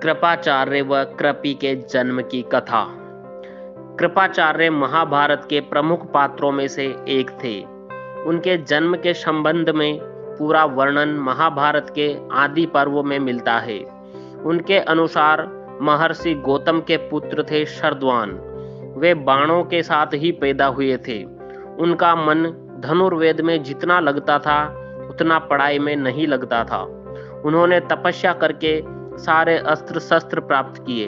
कृपाचार्य व कृपि के जन्म की कथा। कृपाचार्य महाभारत के प्रमुख पात्रों में से एक थे। उनके जन्म के संबंध में पूरा वर्णन महाभारत के आदि पर्वों में मिलता है। उनके अनुसार महर्षि गौतम के पुत्र थे शरद्वान। वे बाणों के साथ ही पैदा हुए थे। उनका मन धनुर्वेद में जितना लगता था उतना पढ़ाई में नहीं लगता था। उन्होंने तपस्या करके सारे अस्त्र शस्त्र प्राप्त किए।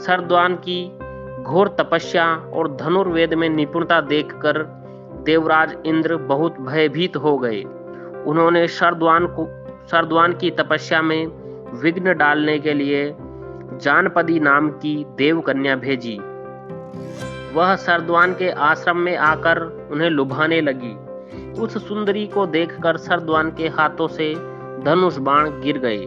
शरद्वान की घोर तपस्या और धनुर्वेद में निपुणता देखकर देवराज इंद्र बहुत भयभीत हो गए। उन्होंने शरद्वान की तपस्या में विघ्न डालने के लिए जानपदी नाम की देवकन्या भेजी। वह शरद्वान के आश्रम में आकर उन्हें लुभाने लगी। उस सुंदरी को देखकर शरद्वान के हाथों से धनुष बाण गिर गए।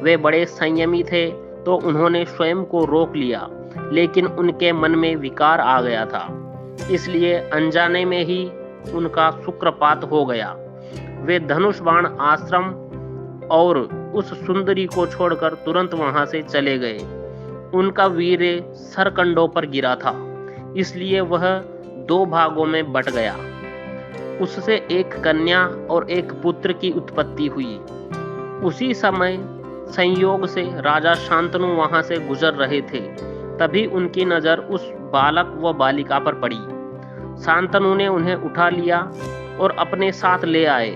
वे बड़े संयमी थे तो उन्होंने स्वयं को रोक लिया, लेकिन उनके मन में विकार आ गया था, इसलिए अनजाने में ही उनका शुक्रपात हो गया। वे धनुष बाण आश्रम और उस सुंदरी को छोड़कर तुरंत वहां से चले गए। उनका वीर्य सरकंडों पर गिरा था, इसलिए वह 2 भागों में बट गया। उससे एक कन्या और एक पुत्र की उत्पत्ति हुई। उसी समय संयोग से राजा शांतनु वहां से गुजर रहे थे। तभी उनकी नजर उस बालक व बालिका पर पड़ी। शांतनु ने उन्हें उठा लिया और अपने साथ ले आए।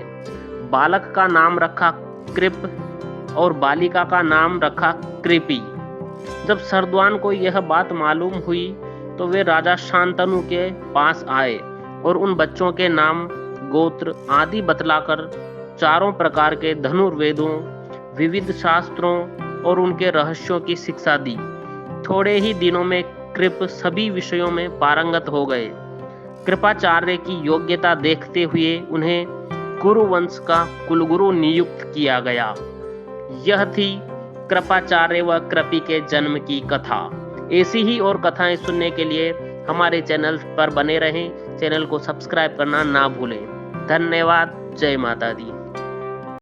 बालक का नाम रखा कृप और बालिका का नाम रखा कृपि। जब शरद्वान को यह बात मालूम हुई तो वे राजा शांतनु के पास आए और उन बच्चों के नाम, गोत्र आदि बतलाकर चारों प्रकार के धनुर्वेदों, विविध शास्त्रों और उनके रहस्यों की शिक्षा दी। थोड़े ही दिनों में कृप सभी विषयों में पारंगत हो गए। कृपाचार्य की योग्यता देखते हुए उन्हें कुरुवंश का कुलगुरु नियुक्त किया गया। यह थी कृपाचार्य व कृपि के जन्म की कथा। ऐसी ही और कथाएं सुनने के लिए हमारे चैनल पर बने रहें। चैनल को सब्सक्राइब करना ना भूलें। धन्यवाद। जय माता दी।